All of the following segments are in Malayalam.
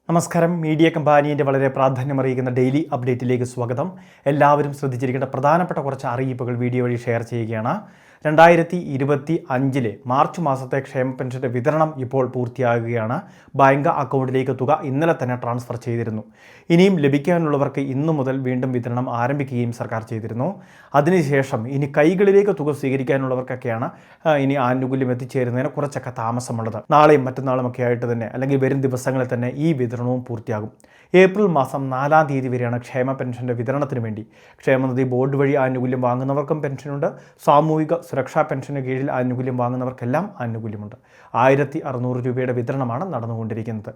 നമസ്കാരം. മീഡിയ കമ്പാനിയുടെ വളരെ പ്രാധാന്യമറിയിക്കുന്ന ഡെയിലി അപ്ഡേറ്റിലേക്ക് സ്വാഗതം. എല്ലാവരും ശ്രദ്ധിച്ചിരിക്കേണ്ട പ്രധാനപ്പെട്ട കുറച്ച് അറിയിപ്പുകൾ വീഡിയോ വഴി ഷെയർ ചെയ്യുകയാണ്. 2025 മാർച്ച് മാസത്തെ ക്ഷേമ പെൻഷൻ്റെ വിതരണം ഇപ്പോൾ പൂർത്തിയാകുകയാണ്. ബാങ്ക് അക്കൗണ്ടിലേക്ക് തുക ഇന്നലെ തന്നെ ട്രാൻസ്ഫർ ചെയ്തിരുന്നു. ഇനിയും ലഭിക്കാനുള്ളവർക്ക് ഇന്നു മുതൽ വീണ്ടും വിതരണം ആരംഭിക്കുകയും സർക്കാർ ചെയ്തിരുന്നു. അതിനുശേഷം ഇനി കൈകളിലേക്ക് തുക സ്വീകരിക്കാനുള്ളവർക്കൊക്കെയാണ് ഇനി ആനുകൂല്യം എത്തിച്ചേരുന്നതിന് കുറച്ചൊക്കെ താമസമുള്ളത്. നാളെയും മറ്റന്നാളുമൊക്കെ ആയിട്ട് തന്നെ അല്ലെങ്കിൽ വരും ദിവസങ്ങളിൽ തന്നെ ഈ വിതരണവും പൂർത്തിയാകും. ഏപ്രിൽ മാസം 4-ാം തീയതി വരെയാണ് ക്ഷേമ പെൻഷൻ്റെ വിതരണത്തിന് വേണ്ടി ക്ഷേമനിധി ബോർഡ് വഴി ആനുകൂല്യം വാങ്ങുന്നവർക്കും പെൻഷനുണ്ട്. സാമൂഹിക സുരക്ഷാ പെൻഷന് കീഴിൽ ആനുകൂല്യം വാങ്ങുന്നവർക്കെല്ലാം ആനുകൂല്യമുണ്ട്. 1600 രൂപയുടെ വിതരണമാണ് നടന്നുകൊണ്ടിരിക്കുന്നത്.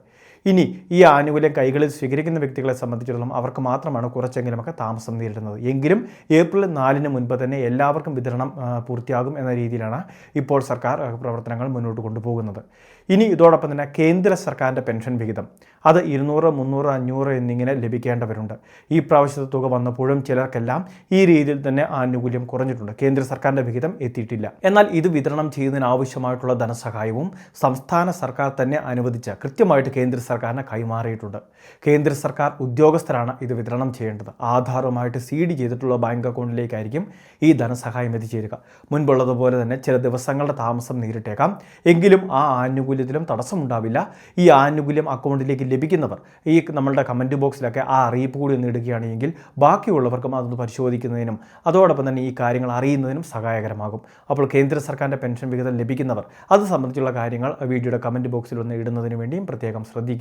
ഇനി ഈ ആനുകൂല്യം കൈകളിൽ സ്വീകരിക്കുന്ന വ്യക്തികളെ സംബന്ധിച്ചിടത്തോളം അവർക്ക് മാത്രമാണ് കുറച്ചെങ്കിലുമൊക്കെ താമസം നേരിടുന്നത്. എങ്കിലും ഏപ്രിൽ 4-ന് മുൻപ് തന്നെ എല്ലാവർക്കും വിതരണം പൂർത്തിയാകും എന്ന രീതിയിലാണ് ഇപ്പോൾ സർക്കാർ പ്രവർത്തനങ്ങൾ മുന്നോട്ട് കൊണ്ടുപോകുന്നത്. ഇനി ഇതോടൊപ്പം തന്നെ കേന്ദ്ര സർക്കാരിൻ്റെ പെൻഷൻ വിഹിതം അത് 200, 300, 500 എന്നിങ്ങനെ ലഭിക്കേണ്ടവരുണ്ട്. ഈ പ്രാവശ്യത്തെ തുക വന്നപ്പോഴും ചിലർക്കെല്ലാം ഈ രീതിയിൽ തന്നെ ആനുകൂല്യം കുറഞ്ഞിട്ടുണ്ട്. കേന്ദ്ര സർക്കാരിൻ്റെ വിഹിതം എത്തിയിട്ടില്ല. എന്നാൽ ഇത് വിതരണം ചെയ്യുന്നതിന് ആവശ്യമായിട്ടുള്ള ധനസഹായവും സംസ്ഥാന സർക്കാർ തന്നെ അനുവദിച്ച് കൃത്യമായിട്ട് കേന്ദ്ര സർക്കാരിന് കൈമാറിയിട്ടുണ്ട്. കേന്ദ്ര സർക്കാർ ഉദ്യോഗസ്ഥരാണ് ഇത് വിതരണം ചെയ്യേണ്ടത്. ആധാറുമായിട്ട് സീഡ് ചെയ്തിട്ടുള്ള ബാങ്ക് അക്കൗണ്ടിലേക്കായിരിക്കും ഈ ധനസഹായം എത്തിച്ചേരുക. മുൻപുള്ളതുപോലെ തന്നെ ചില ദിവസങ്ങളുടെ താമസം നേരിട്ടേക്കാം. എങ്കിലും ആ ആനുകൂല്യത്തിലും തടസ്സമുണ്ടാവില്ല. ഈ ആനുകൂല്യം അക്കൗണ്ടിലേക്ക് ലഭിക്കുന്നവർ ഈ നമ്മളുടെ കമൻറ്റ് ബോക്സിലൊക്കെ ആ അറിയിപ്പ് കൂടി ഒന്ന് ഇടുകയാണെങ്കിൽ ബാക്കിയുള്ളവർക്കും അതൊന്ന് പരിശോധിക്കുന്നതിനും അതോടൊപ്പം തന്നെ ഈ കാര്യങ്ങൾ അറിയുന്നതിനും സഹായകരമാകും. അപ്പോൾ കേന്ദ്ര സർക്കാരിൻ്റെ പെൻഷൻ വിഹിതം ലഭിക്കുന്നവർ അത് സംബന്ധിച്ചുള്ള കാര്യങ്ങൾ വീഡിയോയുടെ കമൻറ്റ് ബോക്സിൽ ഒന്ന് ഇടുന്നതിന് വേണ്ടിയും പ്രത്യേകം ശ്രദ്ധിക്കുക.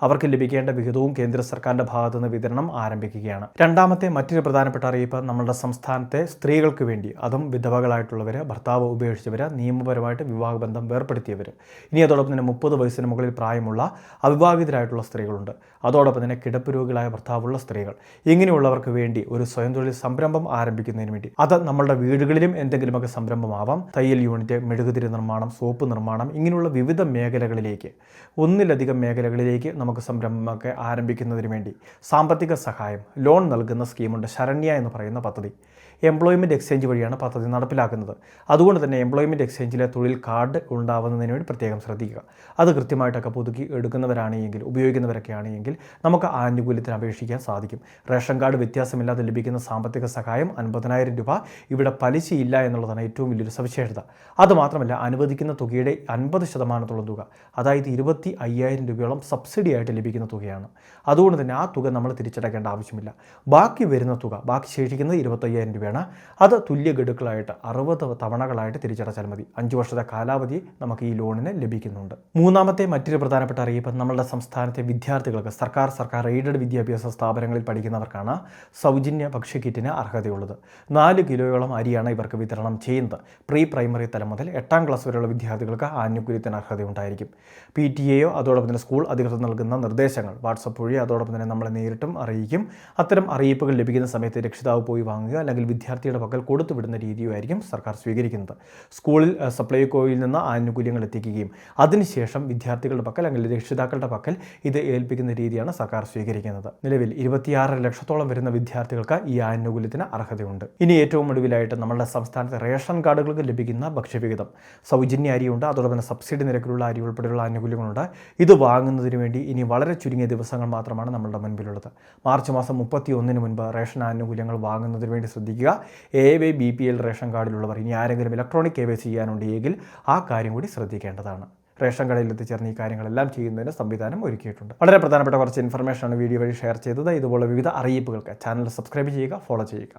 അവർക്ക് ലഭിക്കേണ്ട വിഹിതവും കേന്ദ്ര സർക്കാരിൻ്റെ ഭാഗത്തു നിന്ന് വിതരണം ആരംഭിക്കുകയാണ്. രണ്ടാമത്തെ മറ്റൊരു പ്രധാനപ്പെട്ട അറിയിപ്പ് നമ്മളുടെ സംസ്ഥാനത്തെ സ്ത്രീകൾക്ക് വേണ്ടി, അതും വിധവകളായിട്ടുള്ളവർ, ഭർത്താവ് ഉപേക്ഷിച്ചവർ, നിയമപരമായിട്ട് വിവാഹബന്ധം വേർപ്പെടുത്തിയവർ, ഇനി അതോടൊപ്പം തന്നെ 30 വയസ്സിന് മുകളിൽ പ്രായമുള്ള അവിവാഹിതരായിട്ടുള്ള സ്ത്രീകളുണ്ട്. അതോടൊപ്പം തന്നെ കിടപ്പ് രോഗികളായ ഭർത്താവുള്ള സ്ത്രീകൾ, ഇങ്ങനെയുള്ളവർക്ക് വേണ്ടി ഒരു സ്വയം തൊഴിൽ സംരംഭം ആരംഭിക്കുന്നതിന് വേണ്ടി, അത് നമ്മളുടെ വീടുകളിലും എന്തെങ്കിലുമൊക്കെ സംരംഭമാവാം. തയ്യൽ യൂണിറ്റ്, മെഴുകുതിരി നിർമ്മാണം, സോപ്പ് നിർമ്മാണം, ഇങ്ങനെയുള്ള വിവിധ മേഖലകളിലേക്ക്, ഒന്നിലധികം മേഖലകളിലേക്ക് നമുക്ക് സംരംഭമൊക്കെ ആരംഭിക്കുന്നതിന് വേണ്ടി സാമ്പത്തിക സഹായം, ലോൺ നൽകുന്ന സ്കീമുണ്ട്. ശരണ്യ എന്ന് പറയുന്ന പദ്ധതി എംപ്ലോയ്മെൻറ്റ് എക്സ്ചേഞ്ച് വഴിയാണ് പദ്ധതി നടപ്പിലാക്കുന്നത്. അതുകൊണ്ട് തന്നെ എംപ്ലോയ്മെൻറ്റ് എക്സ്ചേഞ്ചിലെ തൊഴിൽ കാർഡ് ഉണ്ടാവുന്നതിന് വേണ്ടി പ്രത്യേകം ശ്രദ്ധിക്കുക. അത് കൃത്യമായിട്ടൊക്കെ പുതുക്കി എടുക്കുന്നവരാണെങ്കിൽ, ഉപയോഗിക്കുന്നവരൊക്കെ ആണെങ്കിൽ നമുക്ക് ആനുകൂല്യത്തിന് അപേക്ഷിക്കാൻ സാധിക്കും. റേഷൻ കാർഡ് വ്യത്യാസമില്ലാതെ ലഭിക്കുന്ന സാമ്പത്തിക സഹായം 50,000 രൂപ. ഇവിടെ പലിശയില്ല എന്നുള്ളതാണ് ഏറ്റവും വലിയൊരു സവിശേഷത. അതുമാത്രമല്ല, അനുവദിക്കുന്ന തുകയുടെ 50% തുക, അതായത് 25,000 രൂപയോളം സബ്സിഡി ആയിട്ട് ലഭിക്കുന്ന തുകയാണ്. അതുകൊണ്ട് തന്നെ ആ തുക നമ്മൾ തിരിച്ചടയ്ക്കേണ്ട ആവശ്യമില്ല. ബാക്കി വരുന്ന തുക, ബാക്കി ശേഷിക്കുന്നത് 25,000 രൂപയാണ്. അത് തുല്യ ഗഡുക്കളായിട്ട് 60 തവണകളായിട്ട് തിരിച്ചടച്ചാൽ മതി. 5 വർഷത്തെ കാലാവധി നമുക്ക് ഈ ലോണിന് ലഭിക്കുന്നുണ്ട്. മൂന്നാമത്തെ മറ്റൊരു പ്രധാനപ്പെട്ട അറിയിപ്പ് നമ്മളുടെ സംസ്ഥാനത്തെ വിദ്യാർത്ഥികൾക്ക്, സർക്കാർ എയ്ഡഡ് വിദ്യാഭ്യാസ സ്ഥാപനങ്ങളിൽ പഠിക്കുന്നവർക്കാണ് സൗജന്യ ഭക്ഷ്യക്കിറ്റിന് അർഹതയുള്ളത്. 4 കിലോയോളം അരിയാണ് ഇവർക്ക് വിതരണം ചെയ്യുന്നത്. പ്രീ പ്രൈമറി തലം മുതൽ 8ാം ക്ലാസ് വരെയുള്ള വിദ്യാർത്ഥികൾക്ക് ആനുകൂല്യത്തിന് അർഹതയുണ്ടായിരിക്കും. PTA അതോടൊപ്പം തന്നെ സ്കൂൾ അധികൃതർ നൽകുന്ന നിർദ്ദേശങ്ങൾ വാട്സപ്പ് വഴി അതോടൊപ്പം തന്നെ നമ്മളെ നേരിട്ടും അറിയിക്കും. അത്തരം അറിയിപ്പുകൾ ലഭിക്കുന്ന സമയത്ത് രക്ഷിതാവ് പോയി വാങ്ങുക അല്ലെങ്കിൽ വിദ്യാർത്ഥിയുടെ പക്കൽ കൊടുത്തുവിടുന്ന രീതിയായിരിക്കും സർക്കാർ സ്വീകരിക്കുന്നത്. സ്കൂളിൽ സപ്ലൈകോയിൽ നിന്ന് ആനുകൂല്യങ്ങൾ എത്തിക്കുകയും അതിനുശേഷം വിദ്യാർത്ഥികളുടെ പക്കൽ അല്ലെങ്കിൽ രക്ഷിതാക്കളുടെ പക്കൽ ഇത് ഏൽപ്പിക്കുന്ന രീതിയാണ് സർക്കാർ സ്വീകരിക്കുന്നത്. നിലവിൽ 26 ലക്ഷത്തോളം വരുന്ന വിദ്യാർത്ഥികൾക്ക് ഈ ആനുകൂല്യത്തിന് അർഹതയുണ്ട്. ഇനി ഏറ്റവും ഒടുവിലായിട്ട് നമ്മുടെ സംസ്ഥാനത്തെ റേഷൻ കാർഡുകൾക്ക് ലഭിക്കുന്ന ഭക്ഷ്യവിഹിതം, സൗജന്യ അരിയുണ്ട്, അതോടൊപ്പം തന്നെ സബ്സിഡി നിരക്കിലുള്ള അരി ഉൾപ്പെടെയുള്ള ആനുകൂല്യങ്ങളുണ്ട്. ഇത് വാങ്ങുന്നതിന് വേണ്ടി ഇനി വളരെ ചുരുങ്ങിയ ദിവസങ്ങൾ മാത്രമാണ് നമ്മളുടെ മുൻപിലുള്ളത്. മാർച്ച് മാസം 31-ന് മുൻപ് റേഷൻ ആനുകൂല്യങ്ങൾ വാങ്ങുന്നതിന് വേണ്ടി ശ്രദ്ധിക്കുക. AY BPL റേഷൻ കാർഡിലുള്ളവർ ഇനി ആരെങ്കിലും ഇലക്ട്രോണിക് KYC ചെയ്യാനുണ്ടെങ്കിൽ ആ കാര്യം കൂടി ശ്രദ്ധിക്കേണ്ടതാണ്. റേഷൻ കടയിൽ എത്തിച്ചേർന്ന് ഈ കാര്യങ്ങളെല്ലാം ചെയ്യുന്നതിന് സംവിധാനം ഒരുക്കിയിട്ടുണ്ട്. വളരെ പ്രധാനപ്പെട്ട കുറച്ച് ഇൻഫർമേഷനാണ് വീഡിയോ വഴി ഷെയർ ചെയ്തത്. ഇതുപോലെ വിവിധ അറിയിപ്പുകൾക്ക് ചാനൽ സബ്സ്ക്രൈബ് ചെയ്യുക, ഫോളോ ചെയ്യുക.